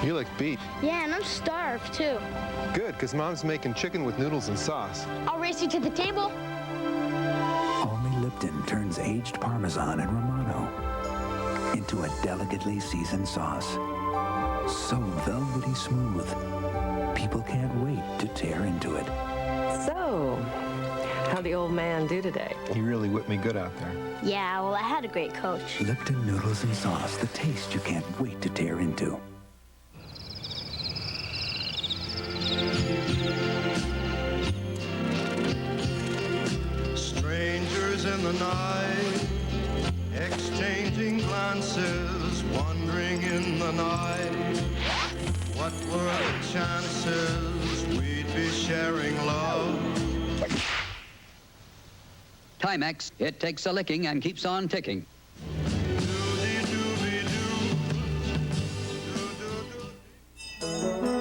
You look beat. Yeah, and I'm starved, too. Good, because Mom's making chicken with noodles and sauce. I'll race you to the table. Only Lipton turns aged Parmesan and Romano into a delicately seasoned sauce. So velvety smooth, people can't wait to tear into it. So, how'd the old man do today? He really whipped me good out there. Yeah, well, I had a great coach. Lipton noodles and sauce, the taste you can't wait to tear into. Strangers in the night, exchanging glances, wandering in the night. What were the chances we'd be sharing love? Timex, it takes a licking and keeps on ticking.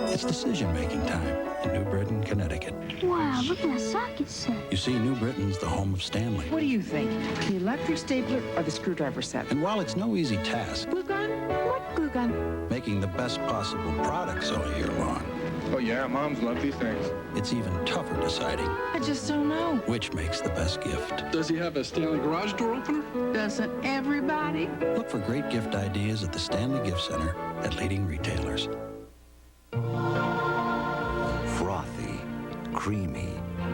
It's decision-making time in New Britain, Connecticut. Wow, look at the socket set. You see, New Britain's the home of Stanley. What do you think? The electric stapler or the screwdriver set? And while it's no easy task, Glue gun? What glue gun? making the best possible products all year long, Oh, yeah, Moms love these things. it's even tougher deciding I just don't know. which makes the best gift. Does he have a Stanley garage door opener? Doesn't everybody? Look for great gift ideas at the Stanley Gift Center at leading retailers. Frothy, creamy,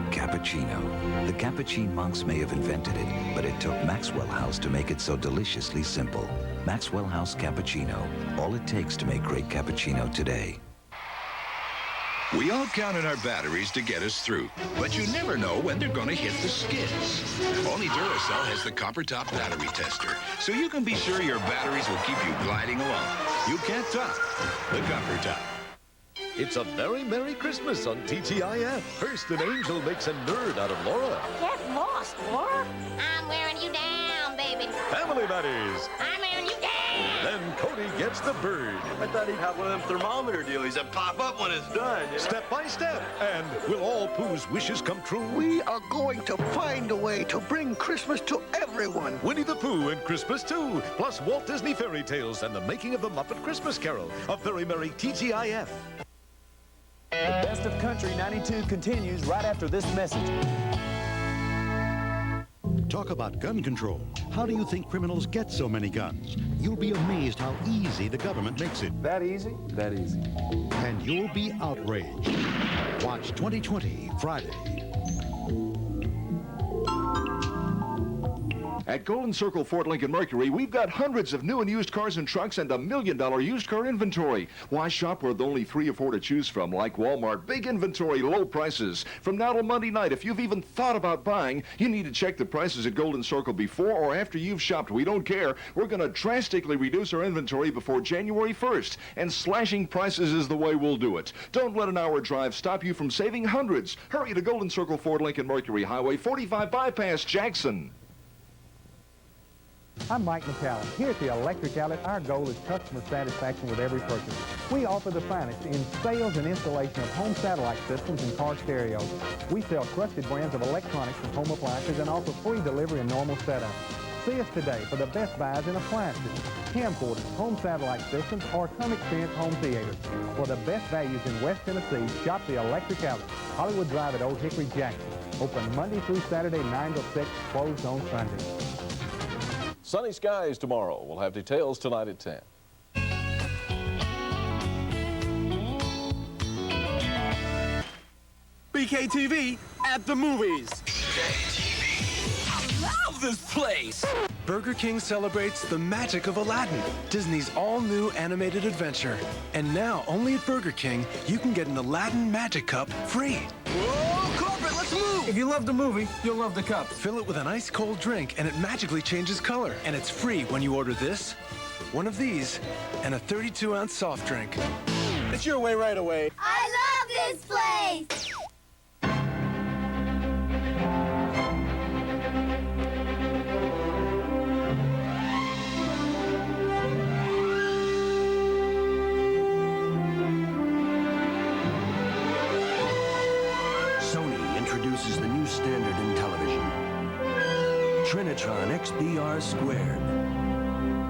cappuccino. The Cappuccino monks may have invented it, but it took Maxwell House to make it so deliciously simple. Maxwell House Cappuccino. All it takes to make great cappuccino today. We all count on our batteries to get us through, but you never know when they're going to hit the skids. Only Duracell has the copper top battery tester, so you can be sure your batteries will keep you gliding along. You can't top the copper top. It's a very Merry Christmas on TTIF. First, an angel makes a nerd out of Laura. Get lost, Laura. I'm wearing you down, baby. Family Matters. I'm wearing you down. Then Cody gets the bird. I thought he'd have one of them thermometer dealies that pop up when it's done. You know? Step by step. And will all Pooh's wishes come true? We are going to find a way to bring Christmas to everyone. Winnie the Pooh and Christmas too. Plus Walt Disney Fairy Tales and the making of the Muppet Christmas Carol. A very merry TTIF. The Best of Country 92 continues right after this message. Talk about gun control. How do you think criminals get so many guns? You'll be amazed how easy the government makes it. That easy? That easy. And you'll be outraged. Watch 2020 Friday. At Golden Circle Fort Lincoln Mercury, we've got hundreds of new and used cars and trucks and $1 million used car inventory. Why shop where only 3 or 4 to choose from, like Walmart? Big inventory, low prices. From now till Monday night, if you've even thought about buying, you need to check the prices at Golden Circle before or after you've shopped. We don't care. We're going to drastically reduce our inventory before January 1st, and slashing prices is the way we'll do it. Don't let an hour drive stop you from saving hundreds. Hurry to Golden Circle Fort Lincoln Mercury, Highway 45 bypass Jackson. I'm Mike McCallum. Here at the Electric Outlet, our goal is customer satisfaction with every purchase. We offer the finest in sales and installation of home satellite systems and car stereos. We sell trusted brands of electronics and home appliances and offer free delivery and normal setup. See us today for the best buys in appliances, camcorders, home satellite systems, or come experience home theaters. For the best values in West Tennessee, shop the Electric Outlet, Hollywood Drive at Old Hickory, Jackson. Open Monday through Saturday, 9 to 6, closed on Sunday. Sunny skies tomorrow. We'll have details tonight at 10. BKTV at the movies. I love this place. Burger King celebrates the magic of Aladdin, Disney's all-new animated adventure. And now, only at Burger King, you can get an Aladdin Magic Cup free. Whoa, corporate, let's move! If you love the movie, you'll love the cup. Fill it with an ice-cold drink, and it magically changes color. And it's free when you order this, one of these, and a 32-ounce soft drink. It's your way right away. I love this place. Introduces the new standard in television. Trinitron XBR Squared.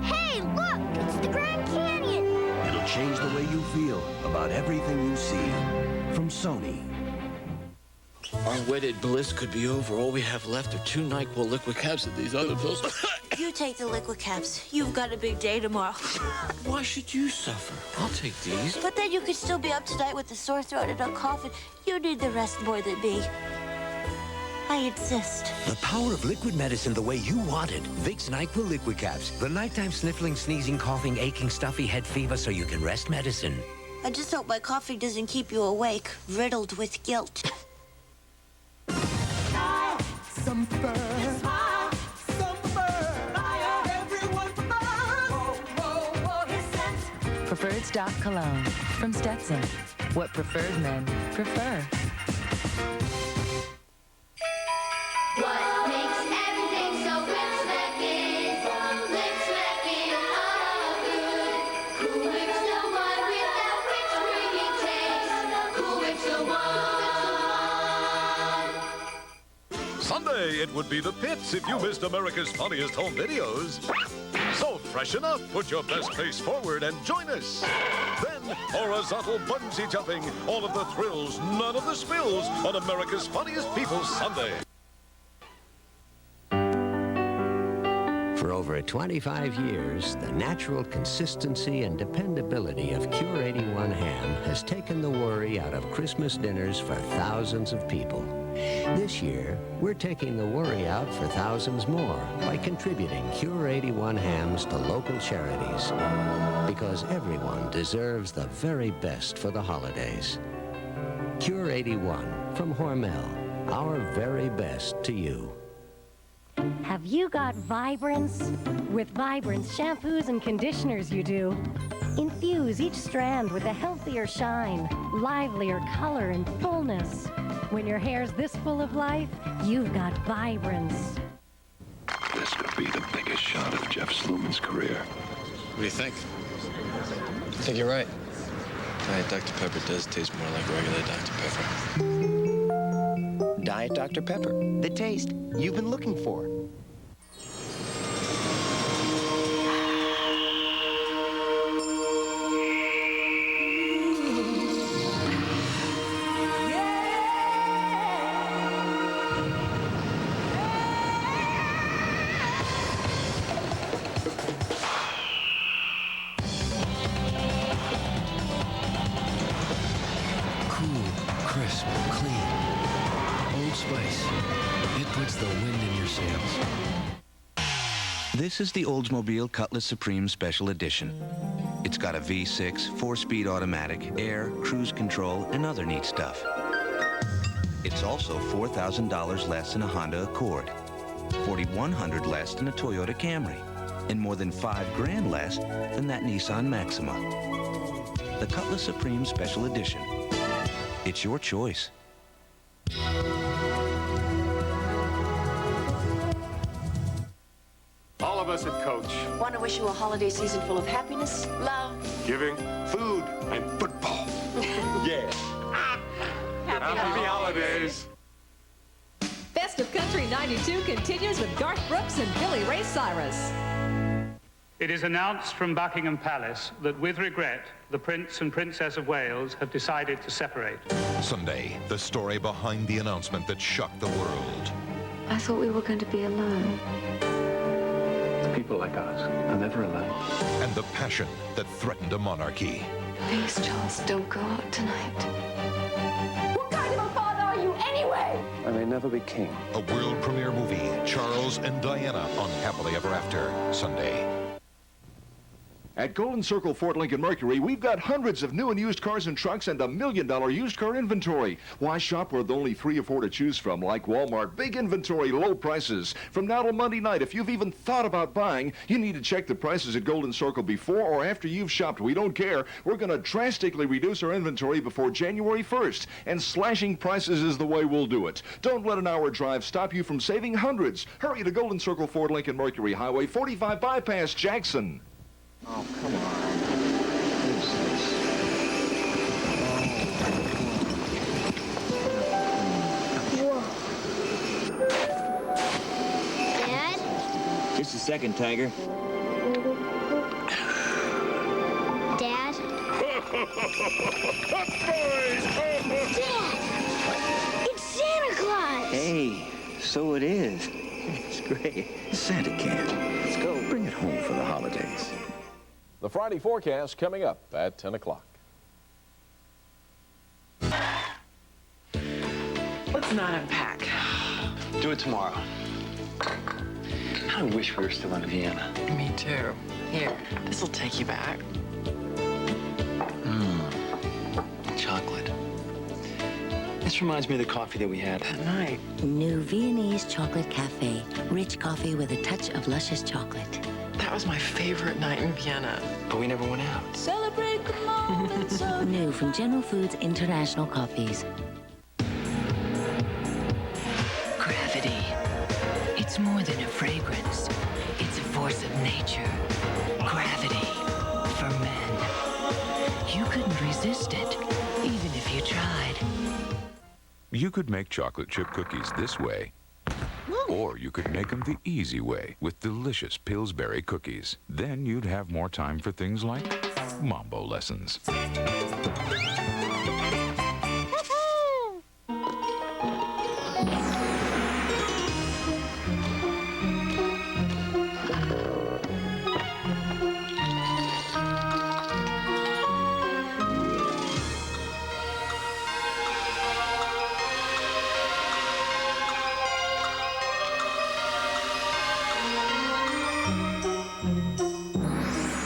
Hey, look! It's the Grand Canyon. It'll Change the way you feel about everything you see. From Sony. Our wedded bliss could be over. All we have left are 2 NyQuil liquid caps of these other pills. You take the liquid caps. You've got a big day tomorrow. Why should you suffer? I'll take these. But then you could still be up tonight with a sore throat and a cough, and you need the rest more than me. I insist. The power of liquid medicine the way you want it. Vicks NyQuil liquid caps. The nighttime sniffling, sneezing, coughing, aching, stuffy head fever so you can rest medicine. I just hope my coughing doesn't keep you awake, riddled with guilt. Some fur. Some fur. Everyone prefers. Whoa, whoa, whoa, his scent. Preferred stock cologne from Stetson. What preferred men prefer. What makes everything so rich-smacking? Rich-smacking, oh good. Cool Whip's the one with that rich, creamy taste. Cool Whip's the one. Sunday, it would be the pits if you missed America's Funniest Home Videos. So freshen up, put your best face forward, and join us. Then, horizontal bungee jumping, all of the thrills, none of the spills, on America's Funniest People Sunday. For over 25 years, the natural consistency and dependability of Cure 81 ham has taken the worry out of Christmas dinners for thousands of people. This year, we're taking the worry out for thousands more by contributing Cure 81 hams to local charities. Because everyone deserves the very best for the holidays. Cure 81 from Hormel, our very best to you. Have you got Vibrance? With Vibrance shampoos and conditioners you do. Infuse each strand with a healthier shine, livelier color and fullness. When your hair's this full of life, you've got Vibrance. This could be the biggest shot of Jeff Sluman's career. What do you think? I think you're right. Diet Dr. Pepper does taste more like regular Dr. Pepper. Diet Dr. Pepper. The taste you've been looking for. Crisp, clean. Old Spice. It puts the wind in your sails. This is the Oldsmobile Cutlass Supreme Special Edition. It's got a V6, 4-speed automatic, air, cruise control, and other neat stuff. It's also $4,000 less than a Honda Accord, $4,100 less than a Toyota Camry, and more than $5,000 less than that Nissan Maxima. The Cutlass Supreme Special Edition. It's your choice. All of us at Coach. Want to wish you a holiday season full of happiness, love, Giving, food, and football. Yeah. Happy holidays. Best of Country 92 continues with Garth Brooks and Billy Ray Cyrus. It is announced from Buckingham Palace that with regret, the Prince and Princess of Wales have decided to separate. Sunday, the story behind the announcement that shocked the world. I thought we were going to be alone. People like us are never alone. And the passion that threatened a monarchy. Please, Charles, don't go out tonight. What kind of a father are you anyway? I may never be king. A world premiere movie, Charles and Diana on Happily Ever After, Sunday. At Golden Circle Fort Lincoln Mercury, we've got hundreds of new and used cars and trucks and $1 million used car inventory. Why shop with only 3 or 4 to choose from, like Walmart? Big inventory, low prices. From now till Monday night, if you've even thought about buying, you need to check the prices at Golden Circle before or after you've shopped. We don't care. We're going to drastically reduce our inventory before January 1st, and slashing prices is the way we'll do it. Don't let an hour drive stop you from saving hundreds. Hurry to Golden Circle Fort Lincoln Mercury, Highway 45 bypass Jackson. Oh, come on. Dad? Just a second, Tiger. Dad? Up, boys! Dad! It's Santa Claus! Hey, so it is. It's great. Santa can. Let's go. Bring it home for the holidays. The Friday forecast coming up at 10 o'clock. Let's not unpack. Do it tomorrow. I wish we were still in Vienna. Me too. Here, this'll take you back. Chocolate. This reminds me of the coffee that we had that night. New Viennese Chocolate Cafe. Rich coffee with a touch of luscious chocolate. That was my favorite night in Vienna, but we never went out. Celebrate the moments of New from General Foods International Coffees. Gravity. It's more than a fragrance. It's a force of nature. Gravity. For men. You couldn't resist it, even if you tried. You could make chocolate chip cookies this way, or you could make them the easy way with delicious Pillsbury cookies. Then you'd have more time for things like Mambo lessons.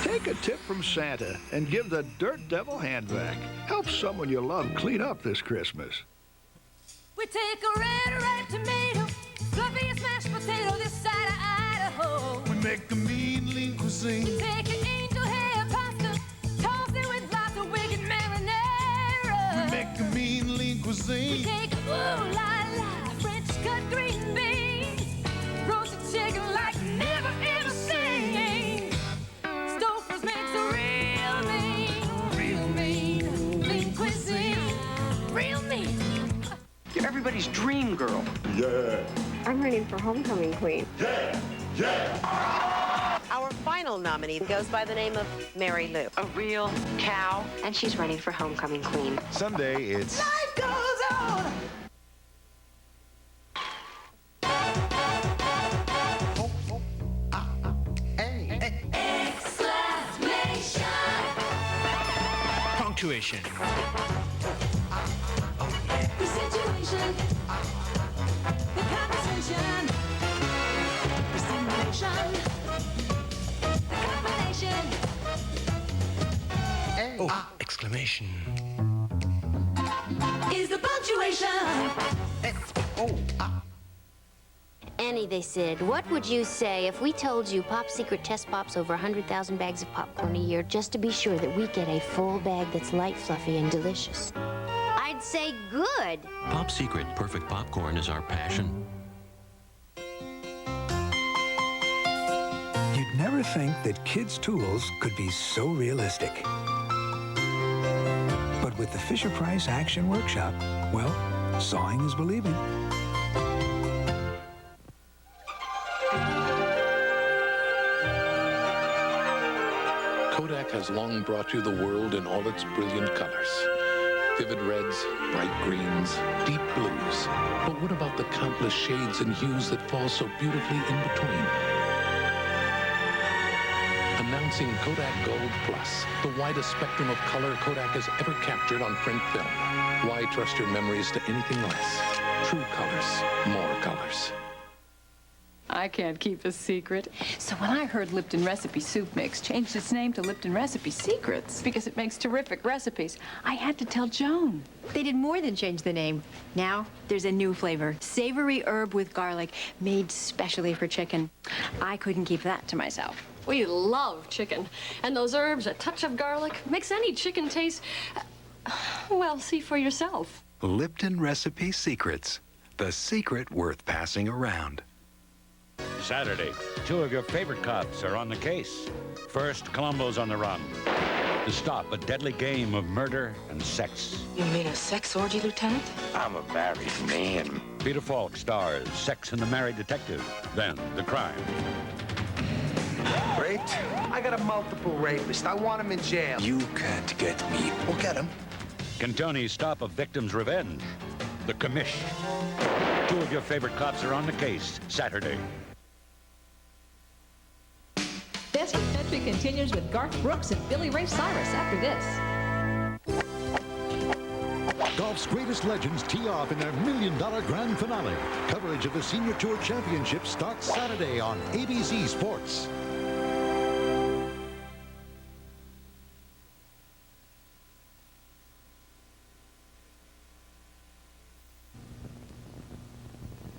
Take a tip from Santa and give the Dirt Devil hand vac. Help someone you love clean up this Christmas. We take a red ripe tomato, fluffy as mashed potato this side of Idaho. We make a mean lean cuisine. We take an angel hair pasta, toss it with lots of wicked marinara. We make a mean lean cuisine. We take a ooh la la French cut green beans, roasted chicken like you never ever seen. Stouffer's makes a real mean lean cuisine, real mean. You're everybody's dream girl. Yeah. I'm running for homecoming queen. Yeah. Yeah. Our final nominee goes by the name of Mary Lou. A real cow. And she's running for homecoming queen. Someday it's... Life goes on. Exclamation. Punctuation. The situation, the conversation, the stimulation, the combination. Oh, exclamation. Is the punctuation. Annie, they said, what would you say if we told you Pop Secret test pops over 100,000 bags of popcorn a year just to be sure that we get a full bag that's light, fluffy, and delicious? I'd say good. Pop Secret perfect popcorn is our passion. You'd never think that kids' tools could be so realistic. But with the Fisher-Price Action Workshop, well, sawing is believing. Kodak has long brought you the world in all its brilliant colors. Vivid reds, bright greens, deep blues. But what about the countless shades and hues that fall so beautifully in between? Announcing Kodak Gold Plus, the widest spectrum of color Kodak has ever captured on print film. Why trust your memories to anything less? True colors, more colors. I can't keep a secret. So when I heard Lipton Recipe Soup Mix changed its name to Lipton Recipe Secrets because it makes terrific recipes, I had to tell Joan. They did more than change the name. Now there's a new flavor, savory herb with garlic, made specially for chicken. I couldn't keep that to myself. We love chicken. And those herbs, a touch of garlic, makes any chicken taste... well, see for yourself. Lipton Recipe Secrets. The secret worth passing around. Saturday, two of your favorite cops are on the case. First, Columbo's on the run to stop a deadly game of murder and sex. You mean a sex orgy, Lieutenant? I'm a married man. Peter Falk stars Sex and the Married Detective, then the crime. Raped? I got a multiple rapist. I want him in jail. You can't get me. We'll get him. Can Tony stop a victim's revenge? The Commish. Two of your favorite cops are on the case Saturday. Best of Country continues with Garth Brooks and Billy Ray Cyrus after this. Golf's greatest legends tee off in their $1 million grand finale. Coverage of the Senior Tour Championship starts Saturday on ABC Sports.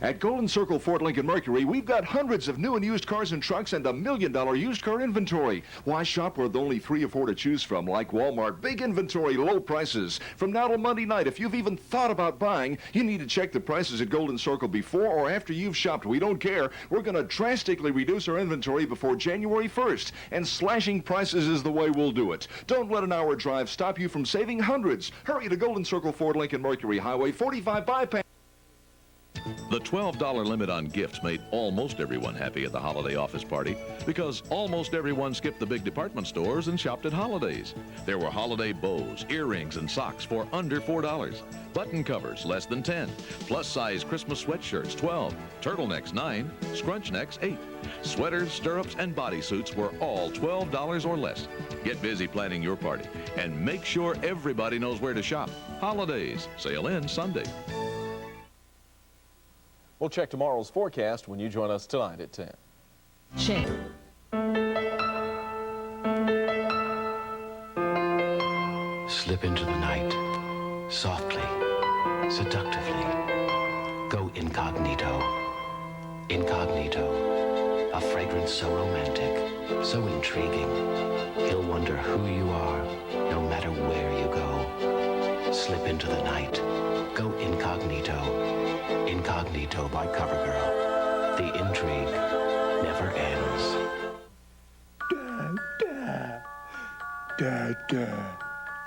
At Golden Circle Ford Lincoln Mercury, we've got hundreds of new and used cars and trucks and $1 million used car inventory. Why shop with only 3 or 4 to choose from, like Walmart? Big inventory, low prices. From now till Monday night, if you've even thought about buying, you need to check the prices at Golden Circle before or after you've shopped. We don't care. We're going to drastically reduce our inventory before January 1st, and slashing prices is the way we'll do it. Don't let an hour drive stop you from saving hundreds. Hurry to Golden Circle Ford Lincoln Mercury, Highway 45 bypass. The $12 limit on gifts made almost everyone happy at the holiday office party because almost everyone skipped the big department stores and shopped at Holidays. There were holiday bows, earrings, and socks for under $4. Button covers, less than $10. Plus-size Christmas sweatshirts, $12. Turtlenecks, $9. Scrunch necks, $8. Sweaters, stirrups, and bodysuits were all $12 or less. Get busy planning your party and make sure everybody knows where to shop. Holidays. Sale ends Sunday. We'll check tomorrow's forecast when you join us tonight at 10. Check. Slip into the night, softly, seductively. Go incognito. Incognito, a fragrance so romantic, so intriguing. He'll wonder who you are, no matter where you go. Slip into the night. Go incognito. Incognito by CoverGirl. The intrigue never ends.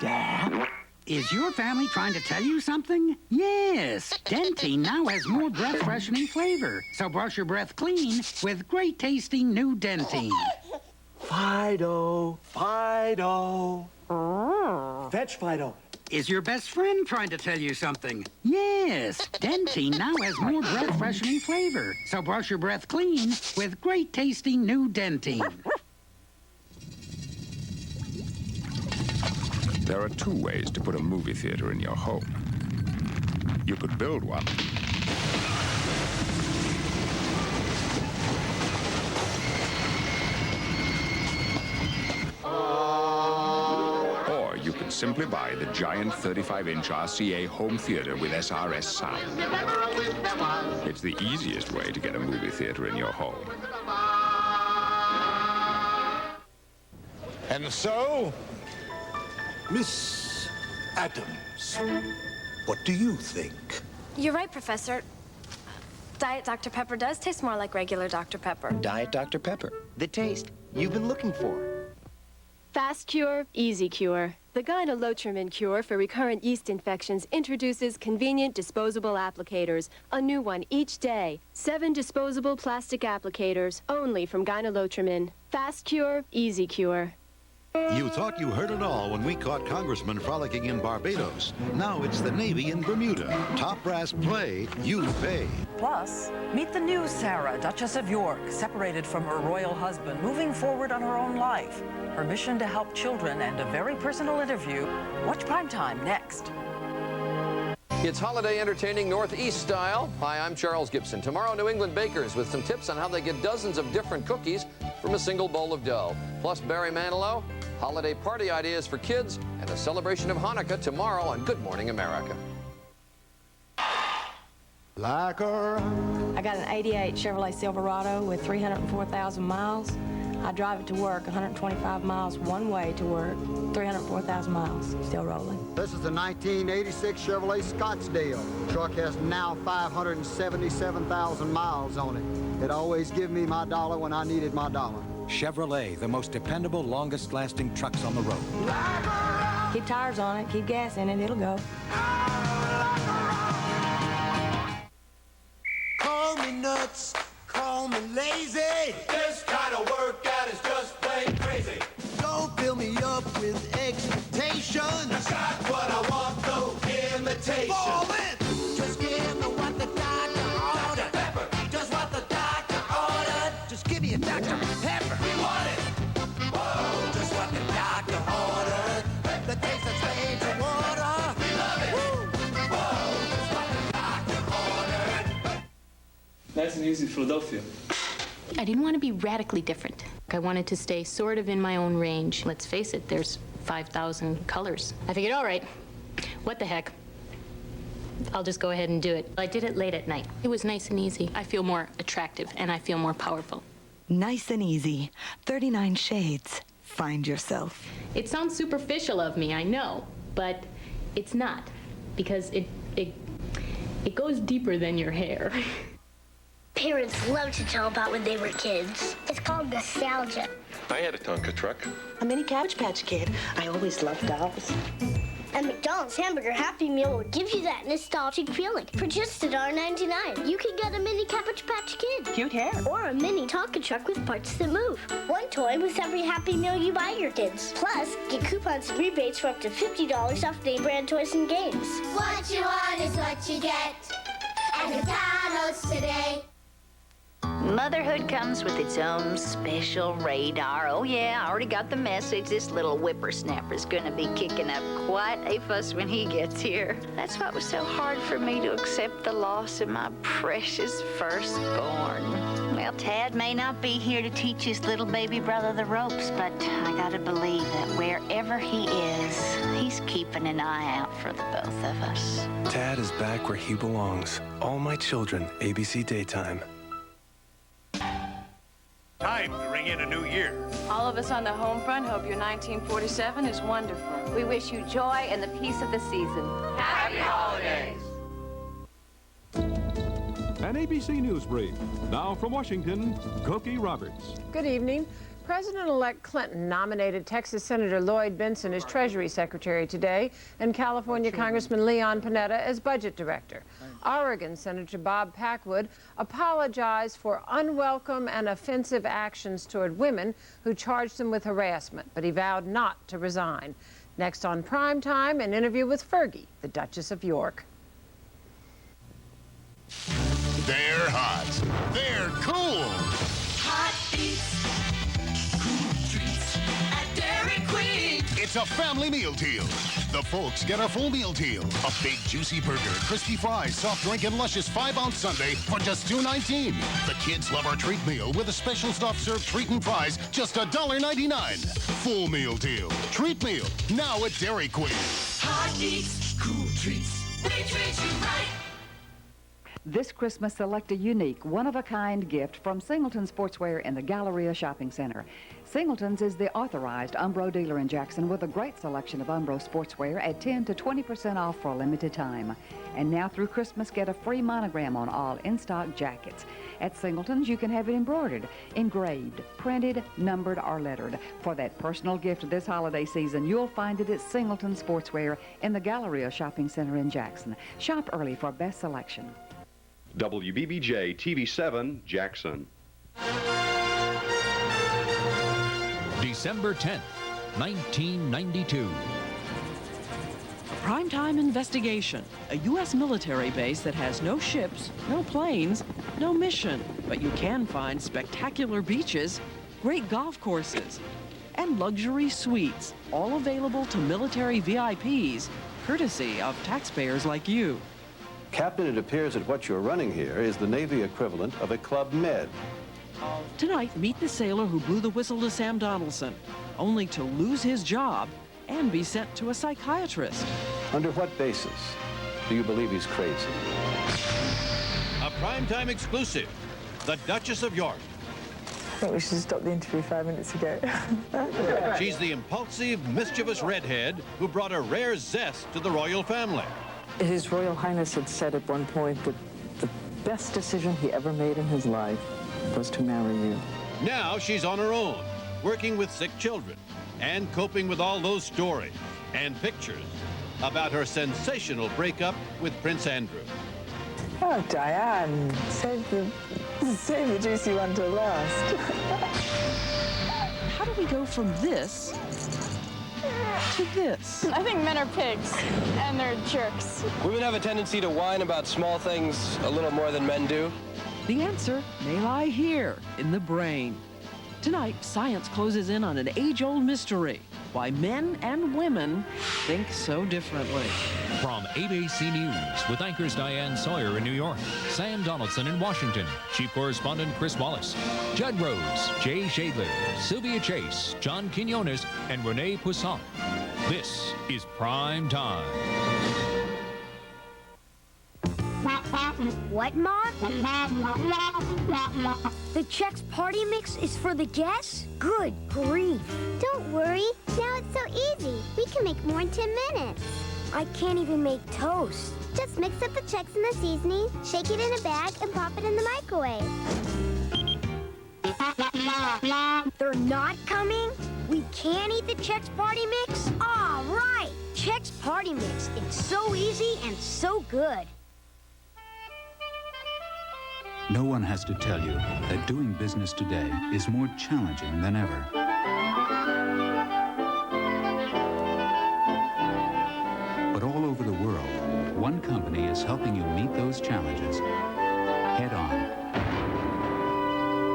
Dad? Is your family trying to tell you something? Yes, Dentine now has more breath-freshening flavor. So brush your breath clean with great-tasting new Dentine. Fido. Fido. Fetch Fido. Is your best friend trying to tell you something? Yes, Dentine now has more breath-freshening flavor. So brush your breath clean with great-tasting new Dentine. There are 2 ways to put a movie theater in your home. You could build one. Or you could simply buy the giant 35-inch RCA home theater with SRS sound. It's the easiest way to get a movie theater in your home. And so, Miss Adams, what do you think? You're right, Professor. Diet Dr. Pepper does taste more like regular Dr. Pepper. Diet Dr. Pepper. The taste you've been looking for. Fast Cure, Easy Cure. The Gyne-Lotrimin cure for recurrent yeast infections introduces convenient disposable applicators. A new one each day. 7 disposable plastic applicators, only from Gyne-Lotrimin. Fast Cure, Easy Cure. You thought you heard it all when we caught congressmen frolicking in Barbados. Now it's the Navy in Bermuda. Top brass play, you pay. Plus, meet the new Sarah, Duchess of York, separated from her royal husband, moving forward on her own life. Her mission to help children and a very personal interview. Watch Primetime next. It's holiday entertaining Northeast style. Hi, I'm Charles Gibson. Tomorrow, New England bakers with some tips on how they get dozens of different cookies from a single bowl of dough. Plus Barry Manilow, holiday party ideas for kids, and a celebration of Hanukkah tomorrow on Good Morning America. I got an 88 Chevrolet Silverado with 304,000 miles. I drive it to work, 125 miles one way to work, 304,000 miles, still rolling. This is the 1986 Chevrolet Scottsdale. The truck has now 577,000 miles on it. It always gives me my dollar when I needed my dollar. Chevrolet, the most dependable, longest-lasting trucks on the road. Keep tires on it, keep gas in it, it'll go. Call me nuts, call me lazy. This kind of work out is Nice and Easy Philadelphia. I didn't want to be radically different. I wanted to stay sort of in my own range. Let's face it, there's 5,000 colors. I figured, all right, what the heck? I'll just go ahead and do it. I did it late at night. It was nice and easy. I feel more attractive and I feel more powerful. Nice and Easy. 39 shades. Find yourself. It sounds superficial of me, I know, but it's not, because it goes deeper than your hair. Parents love to tell about when they were kids. It's called nostalgia. I had a Tonka truck. A mini Cabbage Patch Kid. I always loved dolls. A McDonald's Hamburger Happy Meal will give you that nostalgic feeling. For just $1.99, you can get a mini Cabbage Patch Kid. Cute hair. Or a mini Tonka truck with parts that move. One toy with every Happy Meal you buy your kids. Plus, get coupons and rebates for up to $50 off name brand toys and games. What you want is what you get at McDonald's today. Motherhood comes with its own special radar. Oh yeah, I already got the message. This little whippersnapper's gonna be kicking up quite a fuss when he gets here. That's what was so hard for me to accept the loss of my precious firstborn. Well, Tad may not be here to teach his little baby brother the ropes, but I gotta believe that wherever he is, he's keeping an eye out for the both of us. Tad is back where he belongs. All My Children, ABC Daytime. Time to ring in a new year. All of us on the home front hope your 1947 is wonderful. We wish you joy and the peace of the season. Happy holidays. An ABC News Brief. Now from Washington, Cookie Roberts. Good evening. President-elect Clinton nominated Texas Senator Lloyd Bentsen as Treasury Secretary today and California Congressman Leon Panetta as Budget Director. Oregon Senator Bob Packwood apologized for unwelcome and offensive actions toward women who charged him with harassment, but he vowed not to resign. Next on Primetime, an interview with Fergie, the Duchess of York. They're hot. They're cool. Hot beats, cool treats at Dairy Queen. It's a family meal deal. The folks get a full meal deal. A big juicy burger, crispy fries, soft drink, and luscious 5-ounce sundae for just $2.19. The kids love our treat meal with a special soft serve treat and fries, just $1.99. Full meal deal. Treat meal, now at Dairy Queen. Hot beats, cool treats. We treat you right. This Christmas, select a unique, one-of-a-kind gift from Singleton Sportswear in the Galleria Shopping Center. Singleton's is the authorized Umbro dealer in Jackson with a great selection of Umbro sportswear at 10 to 20% off for a limited time. And now through Christmas, get a free monogram on all in-stock jackets. At Singleton's, you can have it embroidered, engraved, printed, numbered, or lettered. For that personal gift this holiday season, you'll find it at Singleton Sportswear in the Galleria Shopping Center in Jackson. Shop early for best selection. WBBJ TV7, Jackson. December 10th, 1992. Primetime Investigation, a U.S. military base that has no ships, no planes, no mission, but you can find spectacular beaches, great golf courses, and luxury suites, all available to military VIPs, courtesy of taxpayers like you. Captain, it appears that what you're running here is the Navy equivalent of a Club Med. Tonight, meet the sailor who blew the whistle to Sam Donaldson, only to lose his job and be sent to a psychiatrist. Under what basis do you believe he's crazy? A primetime exclusive, the Duchess of York. I think we should stop the interview 5 minutes ago. She's the impulsive, mischievous redhead who brought a rare zest to the royal family. His Royal Highness had said at one point that the best decision he ever made in his life was to marry you. Now she's on her own, working with sick children and coping with all those stories and pictures about her sensational breakup with Prince Andrew. Oh, Diane, save the juicy one till last. How do we go from this to this? I think men are pigs, and they're jerks. Women have a tendency to whine about small things a little more than men do. The answer may lie here, in the brain. Tonight, science closes in on an age-old mystery. why men and women think so differently. From ABC News, with anchors Diane Sawyer in New York, Sam Donaldson in Washington, Chief Correspondent Chris Wallace, Judd Rose, Jay Shadler, Sylvia Chase, John Quinones, and Renee Poussin. This is Prime Time. What, Ma? The Chex Party Mix is for the guests? Good grief. Don't worry. Now it's so easy. We can make more in 10 minutes. I can't even make toast. Just mix up the Chex and the seasoning, shake it in a bag, and pop it in the microwave. They're not coming? We can't eat the Chex Party Mix? All right. Chex Party Mix. It's so easy and so good. No one has to tell you that doing business today is more challenging than ever. But all over the world, one company is helping you meet those challenges head on,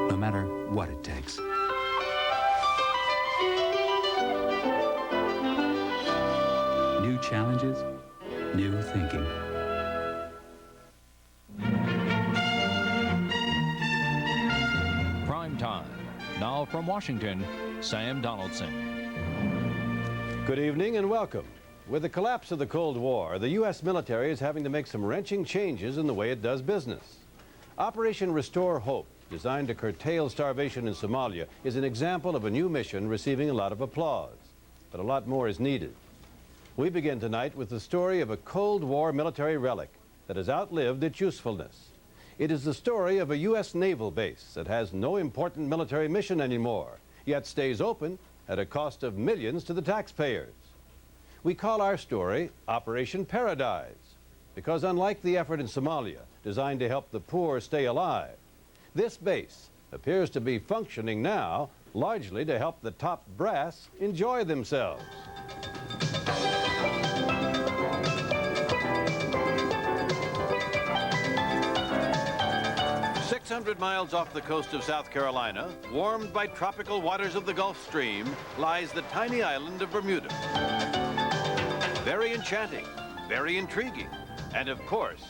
no matter what it takes. New challenges, new thinking. Time. Now from Washington, Sam Donaldson. Good evening and welcome. With the collapse of the Cold War, the U.S. military is having to make some wrenching changes in the way it does business. Operation Restore Hope, designed to curtail starvation in Somalia, is an example of a new mission receiving a lot of applause. But a lot more is needed. We begin tonight with the story of a Cold War military relic that has outlived its usefulness. It is the story of a U.S. naval base that has no important military mission anymore, yet stays open at a cost of millions to the taxpayers. We call our story Operation Paradise, because unlike the effort in Somalia, designed to help the poor stay alive, this base appears to be functioning now largely to help the top brass enjoy themselves. 600 miles off the coast of South Carolina, warmed by tropical waters of the Gulf Stream, lies the tiny island of Bermuda. Very enchanting, very intriguing, and of course,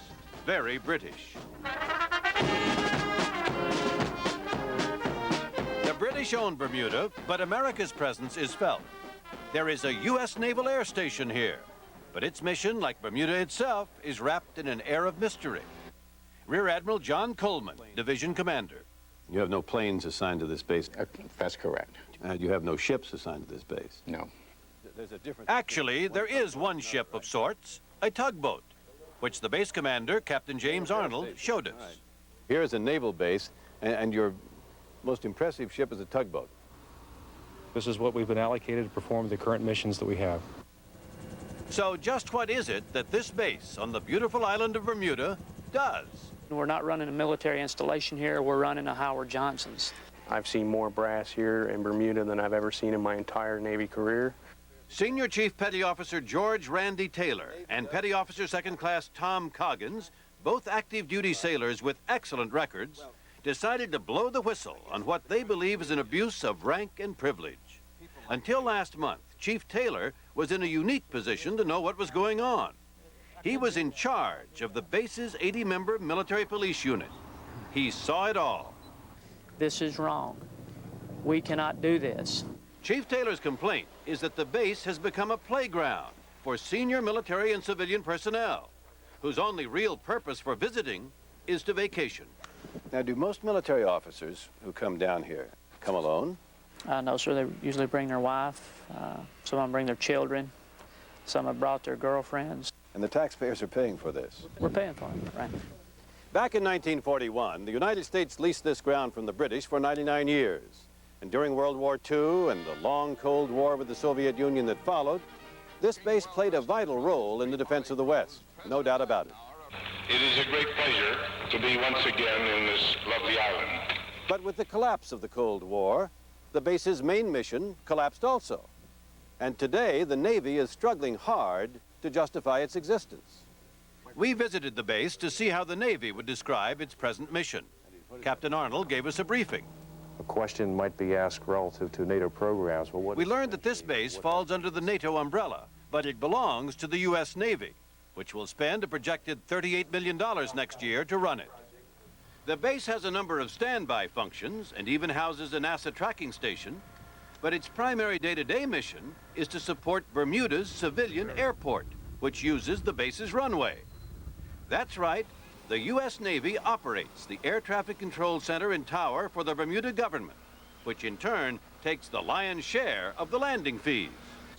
very British. The British own Bermuda, but America's presence is felt. There is a U.S. Naval Air Station here, but its mission, like Bermuda itself, is wrapped in an air of mystery. Rear Admiral John Coleman, Division Commander. You have no planes assigned to this base? That's correct. You have no ships assigned to this base? No. There's a difference. Actually, there is one ship of sorts, a tugboat, which the base commander, Captain James Arnold, showed us. Here is a naval base, and your most impressive ship is a tugboat. This is what we've been allocated to perform the current missions that we have. So just what is it that this base on the beautiful island of Bermuda does? We're not running a military installation here, we're running a Howard Johnson's. I've seen more brass here in Bermuda than I've ever seen in my entire Navy career. Senior Chief Petty Officer George Randy Taylor and Petty Officer Second Class Tom Coggins, both active duty sailors with excellent records, decided to blow the whistle on what they believe is an abuse of rank and privilege. Until last month, Chief Taylor was in a unique position to know what was going on. He was in charge of the base's 80-member military police unit. He saw it all. This is wrong. We cannot do this. Chief Taylor's complaint is that the base has become a playground for senior military and civilian personnel, whose only real purpose for visiting is to vacation. Now, do most military officers who come down here come alone? No, sir. They usually bring their wife. Some of them bring their children. Some have brought their girlfriends. And the taxpayers are paying for this. We're paying for it, right? Back in 1941, the United States leased this ground from the British for 99 years. And during World War II and the long Cold War with the Soviet Union that followed, this base played a vital role in the defense of the West. No doubt about it. It is a great pleasure to be once again in this lovely island. But with the collapse of the Cold War, the base's main mission collapsed also. And today, the Navy is struggling hard to justify its existence. We visited the base to see how the Navy would describe its present mission. Captain Arnold gave us a briefing. A question might be asked relative to NATO programs. Well, We learned that this base falls under the NATO umbrella, but it belongs to the U.S. Navy, which will spend a projected $38 million next year to run it. The base has a number of standby functions and even houses a NASA tracking station, but its primary day-to-day mission is to support Bermuda's civilian airport, which uses the base's runway. That's right. The U.S. Navy operates the Air Traffic Control Center and Tower for the Bermuda government, which in turn takes the lion's share of the landing fees.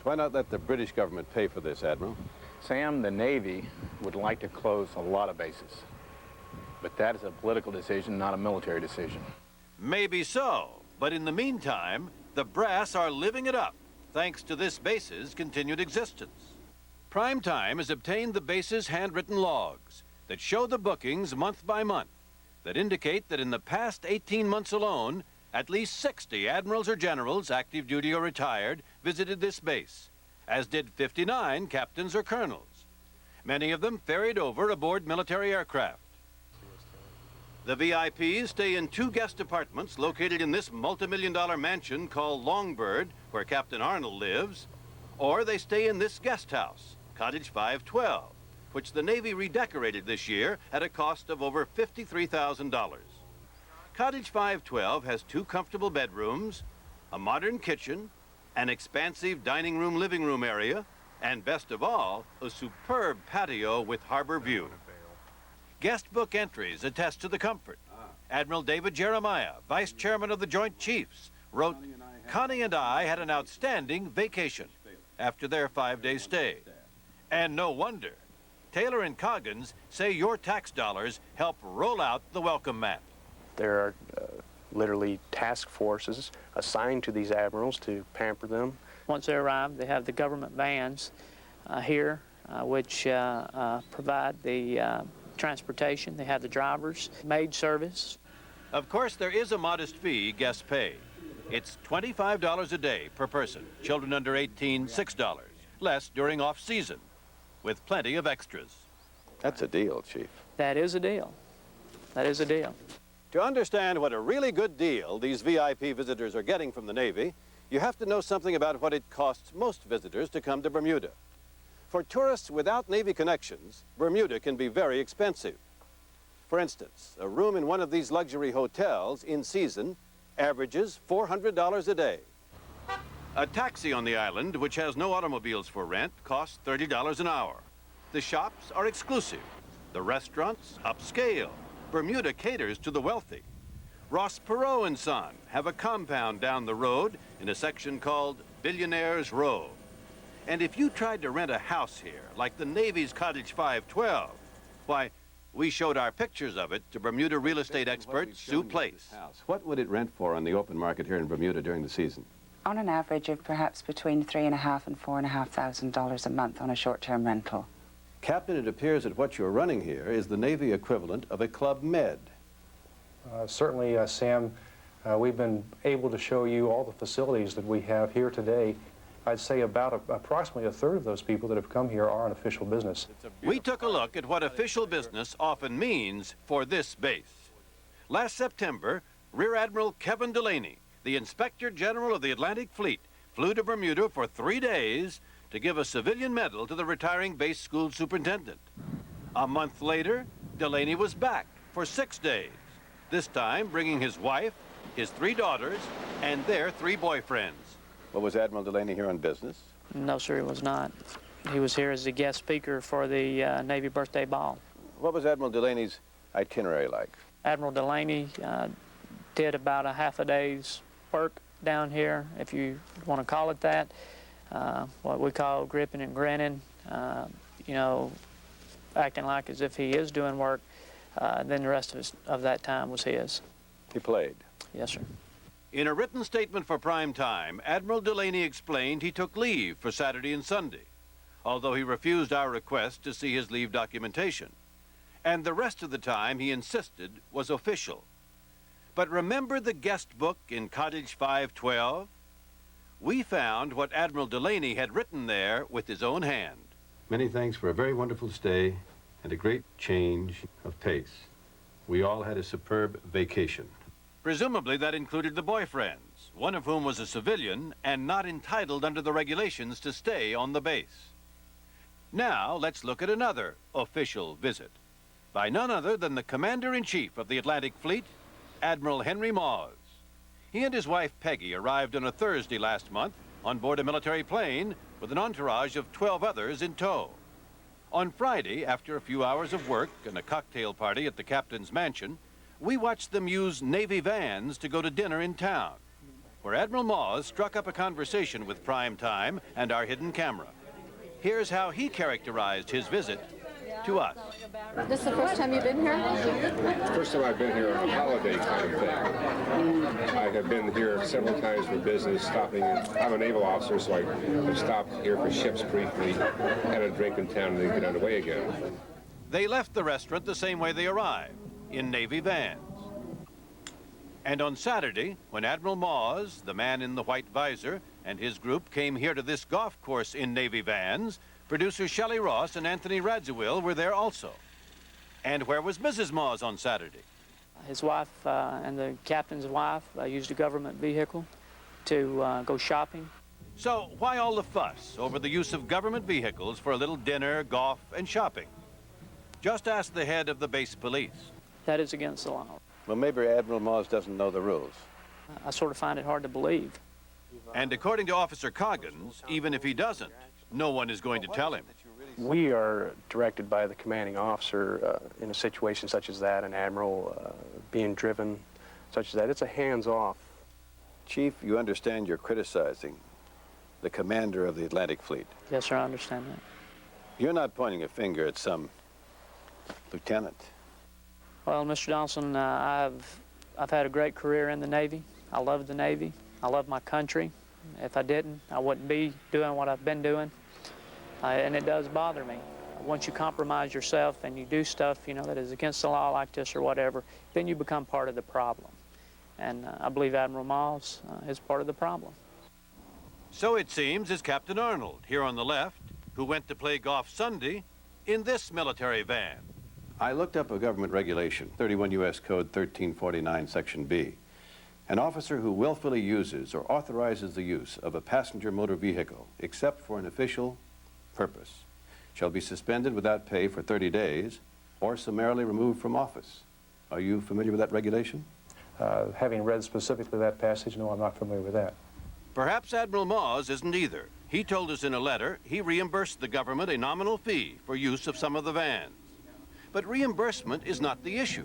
Why not let the British government pay for this, Admiral? Sam, the Navy would like to close a lot of bases, but that is a political decision, not a military decision. Maybe so, but in the meantime, the brass are living it up, thanks to this base's continued existence. Primetime has obtained the base's handwritten logs that show the bookings month by month, that indicate that in the past 18 months alone, at least 60 admirals or generals, active duty or retired, visited this base, as did 59 captains or colonels. Many of them ferried over aboard military aircraft. The VIPs stay in 2 guest apartments located in this multi-million-dollar mansion called Longbird, where Captain Arnold lives, or they stay in this guest house, Cottage 512, which the Navy redecorated this year at a cost of over $53,000. Cottage 512 has 2 comfortable bedrooms, a modern kitchen, an expansive dining room, living room area, and best of all, a superb patio with harbor view. Guest book entries attest to the comfort. Admiral David Jeremiah, Vice Chairman of the Joint Chiefs, wrote, "Connie and I had an outstanding vacation after their 5-day stay. And no wonder. Taylor and Coggins say your tax dollars help roll out the welcome mat." There are literally task forces assigned to these admirals to pamper them. Once they arrive, they have the government vans here, which provide the transportation. They have the drivers, maid service. Of course, there is a modest fee guests pay. It's $25 a day per person. Children under 18, $6. Less during off-season, with plenty of extras. That's a deal, Chief. That is a deal. That is a deal. To understand what a really good deal these VIP visitors are getting from the Navy, you have to know something about what it costs most visitors to come to Bermuda. For tourists without Navy connections, Bermuda can be very expensive. For instance, a room in one of these luxury hotels in season averages $400 a day. A taxi on the island, which has no automobiles for rent, costs $30 an hour. The shops are exclusive. The restaurants, upscale. Bermuda caters to the wealthy. Ross Perot and Son have a compound down the road in a section called Billionaires Row. And if you tried to rent a house here, like the Navy's Cottage 512, why, we showed our pictures of it to Bermuda real estate expert Sue Place. What would it rent for on the open market here in Bermuda during the season? On an average of perhaps between $3,500 and $4,500 a month on a short-term rental. Captain, it appears that what you're running here is the Navy equivalent of a Club Med. Certainly, Sam, we've been able to show you all the facilities that we have here today. I'd say about approximately a third of those people that have come here are on official business. We took a look at what official business often means for this base. Last September, Rear Admiral Kevin Delaney, the Inspector General of the Atlantic Fleet, flew to Bermuda for 3 days to give a civilian medal to the retiring base school superintendent. A month later, Delaney was back for 6 days, this time bringing his wife, his 3 daughters, and their 3 boyfriends. Well, was Admiral Delaney here on business? No, sir, he was not. He was here as a guest speaker for the Navy birthday ball. What was Admiral Delaney's itinerary like? Admiral Delaney did about a half a day's work down here, if you want to call it that. What we call gripping and grinning, you know, acting like as if he is doing work. Then the rest of that time was his. He played? Yes, sir. In a written statement for prime time, Admiral Delaney explained he took leave for Saturday and Sunday, although he refused our request to see his leave documentation. And the rest of the time, he insisted, was official. But remember the guest book in Cottage 512? We found what Admiral Delaney had written there with his own hand. Many thanks for a very wonderful stay and a great change of pace. We all had a superb vacation. Presumably that included the boyfriends, one of whom was a civilian and not entitled under the regulations to stay on the base. Now, let's look at another official visit by none other than the Commander-in-Chief of the Atlantic Fleet, Admiral Henry Moss. He and his wife Peggy arrived on a Thursday last month on board a military plane with an entourage of 12 others in tow. On Friday, after a few hours of work and a cocktail party at the captain's mansion, we watched them use Navy vans to go to dinner in town, where Admiral Moss struck up a conversation with Primetime and our hidden camera. Here's how he characterized his visit to us. This is the first time you've been here? First time I've been here on a holiday kind of thing. I have been here several times for business, stopping in. I'm a naval officer, so I have stopped here for ships briefly, had a drink in town, and then get on the way again. They left the restaurant the same way they arrived, in Navy vans. And on Saturday, when Admiral Moss, the man in the white visor, and his group came here to this golf course in Navy vans, producers Shelley Ross and Anthony Radziwill were there also. And where was Mrs. Moss on Saturday? His wife and the captain's wife used a government vehicle to go shopping. So why all the fuss over the use of government vehicles for a little dinner, golf, and shopping? Just ask the head of the base police. That is against the law. Well, maybe Admiral Moss doesn't know the rules. I sort of find it hard to believe. And according to Officer Coggins, even if he doesn't, no one is going to tell him. We are directed by the commanding officer in a situation such as that, an admiral being driven such as that. It's a hands-off. Chief, you understand you're criticizing the commander of the Atlantic Fleet. Yes, sir, I understand that. You're not pointing a finger at some lieutenant. Well, Mr. Donaldson, I've had a great career in the Navy. I love the Navy. I love my country. If I didn't, I wouldn't be doing what I've been doing. And it does bother me. Once you compromise yourself and you do stuff, you know, that is against the law like this or whatever, then you become part of the problem. And I believe Admiral Moss is part of the problem. So it seems is Captain Arnold, here on the left, who went to play golf Sunday in this military van. I looked up a government regulation, 31 U.S. Code 1349, Section B. An officer who willfully uses or authorizes the use of a passenger motor vehicle, except for an official purpose, shall be suspended without pay for 30 days or summarily removed from office. Are you familiar with that regulation? Having read specifically that passage, no, I'm not familiar with that. Perhaps Admiral Moss isn't either. He told us in a letter he reimbursed the government a nominal fee for use of some of the vans. But reimbursement is not the issue.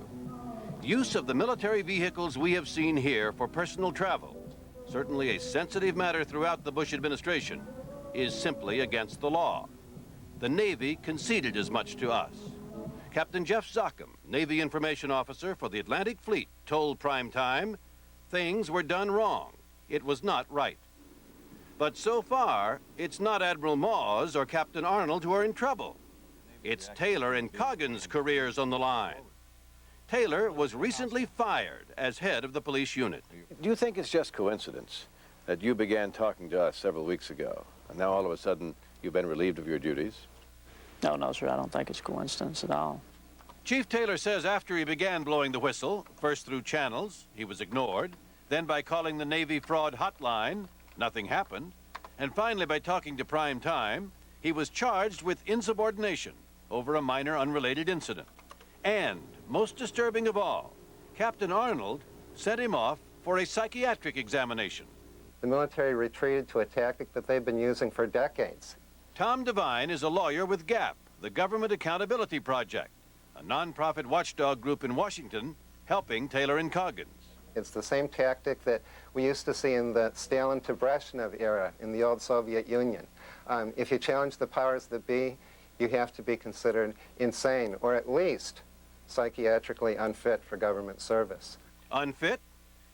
Use of the military vehicles we have seen here for personal travel, certainly a sensitive matter throughout the Bush administration, is simply against the law. The Navy conceded as much to us. Captain Jeff Zockham, Navy Information Officer for the Atlantic Fleet, told Primetime things were done wrong. It was not right. But so far, it's not Admiral Moss or Captain Arnold who are in trouble. It's Taylor and Coggins' careers on the line. Taylor was recently fired as head of the police unit. Do you think it's just coincidence that you began talking to us several weeks ago, and now all of a sudden you've been relieved of your duties? No, sir, I don't think it's coincidence at all. Chief Taylor says after he began blowing the whistle, first through channels, he was ignored, then by calling the Navy fraud hotline, nothing happened, and finally by talking to Primetime, he was charged with insubordination over a minor unrelated incident. And, most disturbing of all, Captain Arnold sent him off for a psychiatric examination. The military retreated to a tactic that they've been using for decades. Tom Devine is a lawyer with GAP, the Government Accountability Project, a nonprofit watchdog group in Washington helping Taylor and Coggins. It's the same tactic that we used to see in the Stalin to Brezhnev era in the old Soviet Union. If you challenge the powers that be, you have to be considered insane, or at least psychiatrically unfit for government service. Unfit?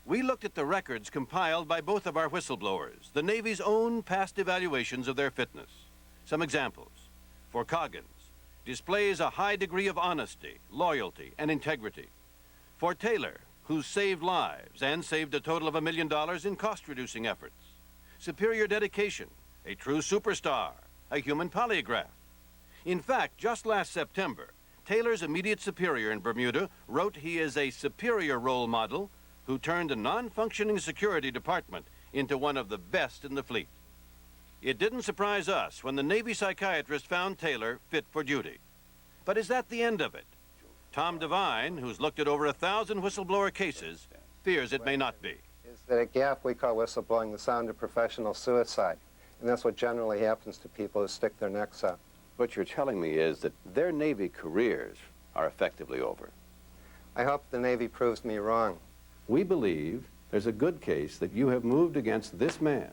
We looked at the records compiled by both of our whistleblowers, the Navy's own past evaluations of their fitness. Some examples. For Coggins, displays a high degree of honesty, loyalty, and integrity. For Taylor, who saved lives and saved a total of $1 million in cost-reducing efforts. Superior dedication, a true superstar, a human polygraph. In fact, just last September, Taylor's immediate superior in Bermuda wrote he is a superior role model who turned a non-functioning security department into one of the best in the fleet. It didn't surprise us when the Navy psychiatrist found Taylor fit for duty. But is that the end of it? Tom Devine, who's looked at over 1,000 whistleblower cases, fears it may not be. Is that a gap we call whistleblowing, the sound of professional suicide. And that's what generally happens to people who stick their necks out. What you're telling me is that their Navy careers are effectively over. I hope the Navy proves me wrong. We believe there's a good case that you have moved against this man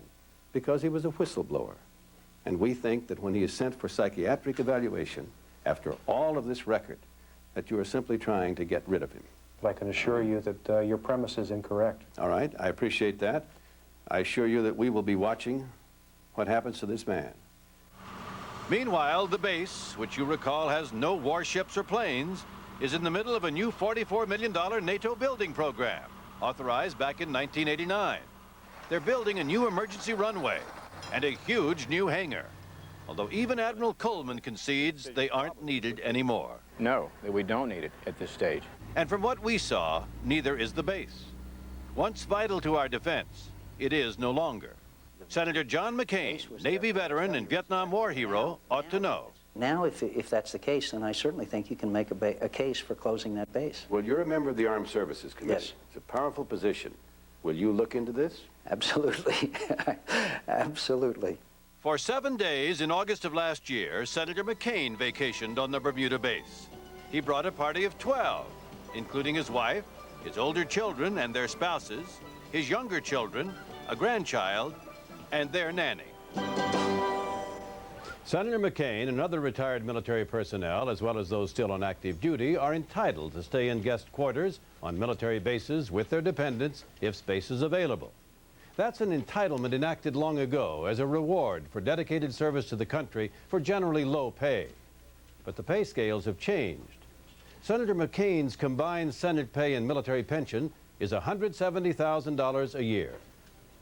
because he was a whistleblower. And we think that when he is sent for psychiatric evaluation, after all of this record, that you are simply trying to get rid of him. But I can assure you that your premise is incorrect. All right, I appreciate that. I assure you that we will be watching what happens to this man. Meanwhile, the base, which you recall has no warships or planes, is in the middle of a new $44 million NATO building program, authorized back in 1989. They're building a new emergency runway and a huge new hangar, although even Admiral Coleman concedes they aren't needed anymore. No, that we don't need it at this stage. And from what we saw, neither is the base. Once vital to our defense, it is no longer. Senator John McCain, Navy veteran and Vietnam War hero, ought to know. Now, if that's the case, then I certainly think you can make a case for closing that base. Well, you're a member of the Armed Services Committee. Yes. It's a powerful position. Will you look into this? Absolutely. Absolutely. For 7 days in August of last year, Senator McCain vacationed on the Bermuda base. He brought a party of 12, including his wife, his older children and their spouses, his younger children, a grandchild, and their nanny. Senator McCain and other retired military personnel, as well as those still on active duty, are entitled to stay in guest quarters on military bases with their dependents if space is available. That's an entitlement enacted long ago as a reward for dedicated service to the country for generally low pay. But the pay scales have changed. Senator McCain's combined Senate pay and military pension is $170,000 a year.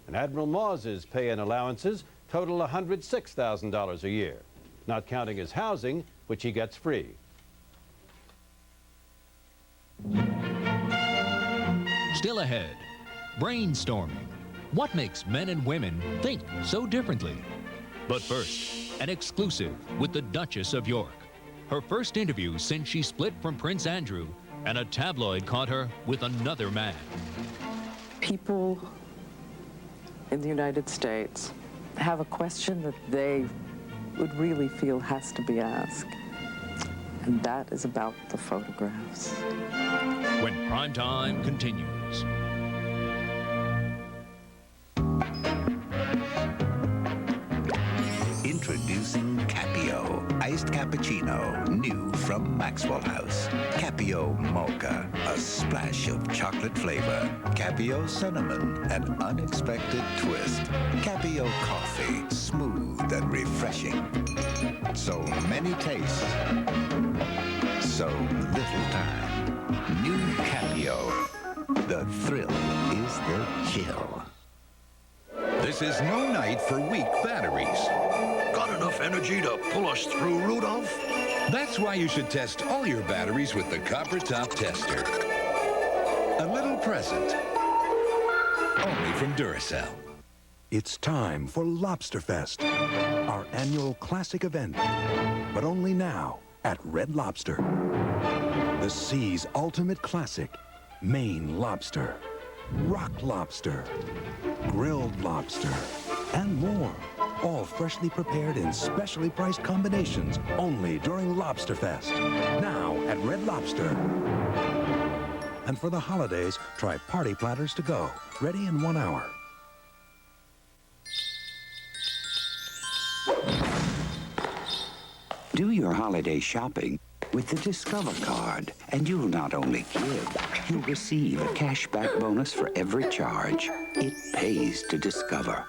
And Admiral Maws's pay and allowances total $106,000 a year, not counting his housing, which he gets free. Still ahead, brainstorming. What makes men and women think so differently? But first, an exclusive with the Duchess of York. Her first interview since she split from Prince Andrew, and a tabloid caught her with another man. People in the United States have a question that they would really feel has to be asked. And that is about the photographs. When Primetime continues. Introducing Capio, iced cappuccino, new from Maxwell House. Capio Mocha, a splash of chocolate flavor. Capio cinnamon, an unexpected twist. Capio coffee, smooth and refreshing. So many tastes, so little time. New Capio, the thrill is the chill. This is no night for weak batteries. Got enough energy to pull us through, Rudolph? That's why you should test all your batteries with the Copper Top Tester. A little present. Only from Duracell. It's time for Lobster Fest, our annual classic event, but only now at Red Lobster. The sea's ultimate classic, Maine lobster, rock lobster, grilled lobster, and more. All freshly prepared in specially priced combinations only during Lobster Fest. Now at Red Lobster. And for the holidays, try Party Platters to go, ready in 1 hour. Do your holiday shopping with the Discover card, and you'll not only give, you'll receive a cashback bonus for every charge. It pays to Discover.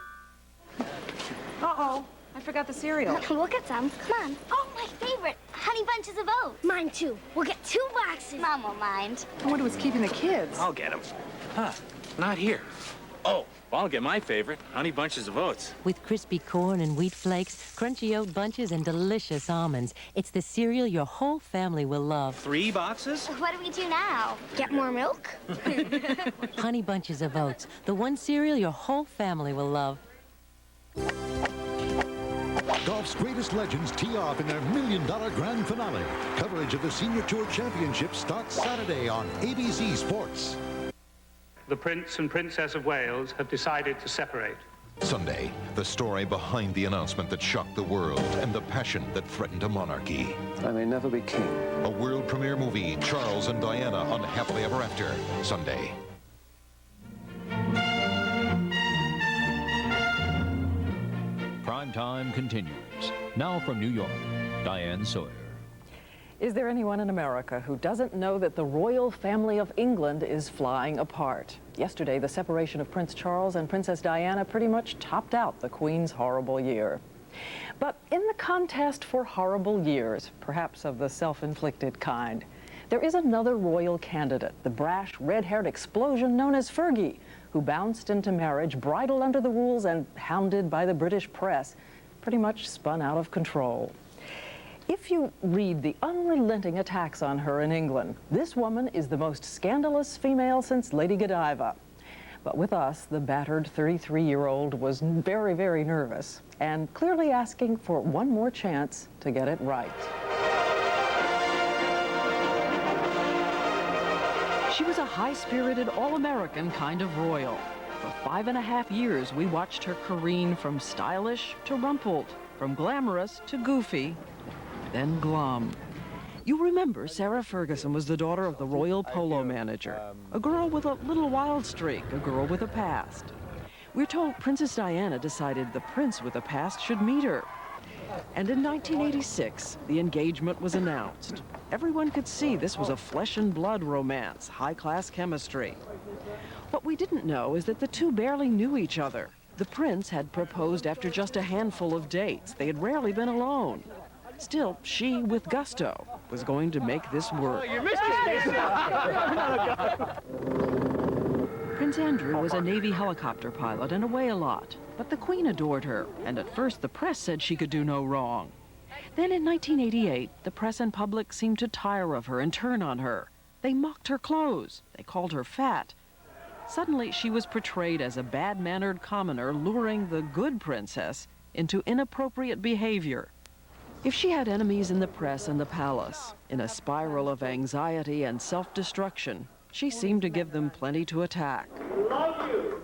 Uh-oh, I forgot the cereal. We'll get some. Come on. Oh, my favorite. Honey Bunches of Oats. Mine, too. We'll get 2 boxes. Mom won't mind. I wonder what's keeping the kids. I'll get them. Huh, not here. Oh, well, I'll get my favorite, Honey Bunches of Oats. With crispy corn and wheat flakes, crunchy oat bunches, and delicious almonds. It's the cereal your whole family will love. 3 boxes? What do we do now? Get more milk? Honey Bunches of Oats, the one cereal your whole family will love. Golf's greatest legends tee off in their $1 million grand finale. Coverage of the Senior Tour Championship starts Saturday on ABC Sports. The Prince and Princess of Wales have decided to separate. Sunday, the story behind the announcement that shocked the world and the passion that threatened a monarchy. I may never be king. A world premiere movie, Charles and Diana Unhappily Ever After, Sunday. Primetime continues. Now from New York, Diane Sawyer. Is there anyone in America who doesn't know that the royal family of England is flying apart? Yesterday, the separation of Prince Charles and Princess Diana pretty much topped out the Queen's horrible year. But in the contest for horrible years, perhaps of the self-inflicted kind, there is another royal candidate, the brash, red-haired explosion known as Fergie, who bounced into marriage, bridled under the rules, and hounded by the British press, pretty much spun out of control. If you read the unrelenting attacks on her in England, this woman is the most scandalous female since Lady Godiva. But with us, the battered 33-year-old was very, very nervous and clearly asking for one more chance to get it right. She was a high-spirited, all-American kind of royal. For 5.5 years, we watched her careen from stylish to rumpled, from glamorous to goofy, then glum. You remember Sarah Ferguson was the daughter of the royal polo manager, a girl with a little wild streak, a girl with a past. We're told Princess Diana decided the prince with a past should meet her. And in 1986, the engagement was announced. Everyone could see this was a flesh and blood romance, high-class chemistry. What we didn't know is that the two barely knew each other. The prince had proposed after just a handful of dates. They had rarely been alone. Still, she, with gusto, was going to make this work. Oh, you missed it! Prince Andrew was a Navy helicopter pilot and away a lot, but the Queen adored her, and at first the press said she could do no wrong. Then in 1988, the press and public seemed to tire of her and turn on her. They mocked her clothes. They called her fat. Suddenly, she was portrayed as a bad-mannered commoner luring the good princess into inappropriate behavior. If she had enemies in the press and the palace, in a spiral of anxiety and self-destruction, she seemed to give them plenty to attack. Love you.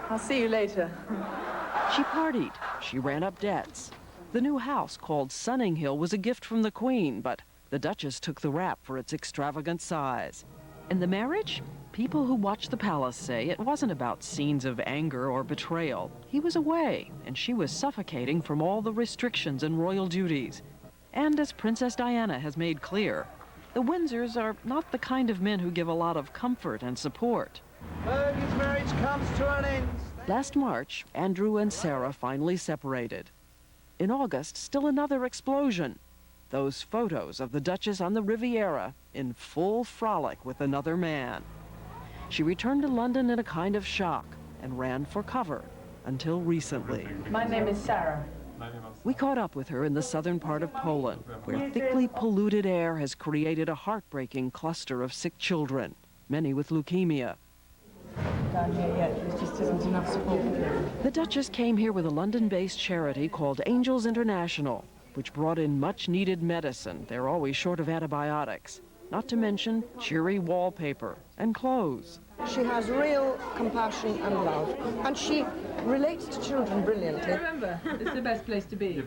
I'll see you later. She partied. She ran up debts. The new house called Sunninghill was a gift from the Queen, but the Duchess took the rap for its extravagant size. And the marriage? People who watched the palace say it wasn't about scenes of anger or betrayal. He was away, and she was suffocating from all the restrictions and royal duties. And as Princess Diana has made clear, the Windsors are not the kind of men who give a lot of comfort and support. Fergie's marriage comes to an end. Last March, Andrew and Sarah finally separated. In August, still another explosion. Those photos of the Duchess on the Riviera in full frolic with another man. She returned to London in a kind of shock and ran for cover until recently. My name is Sarah. We caught up with her in the southern part of Poland, where thickly polluted air has created a heartbreaking cluster of sick children, many with leukemia. Down here yet, there just isn't enough support. The Duchess came here with a London-based charity called Angels International, which brought in much-needed medicine. They're always short of antibiotics. Not to mention cheery wallpaper and clothes. She has real compassion and love, and she relates to children brilliantly. Remember, it's the best place to be.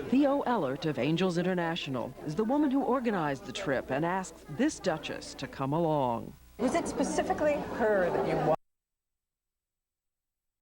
Theo Ellert of Angels International is the woman who organized the trip and asked this Duchess to come along. Was it specifically her that you wanted?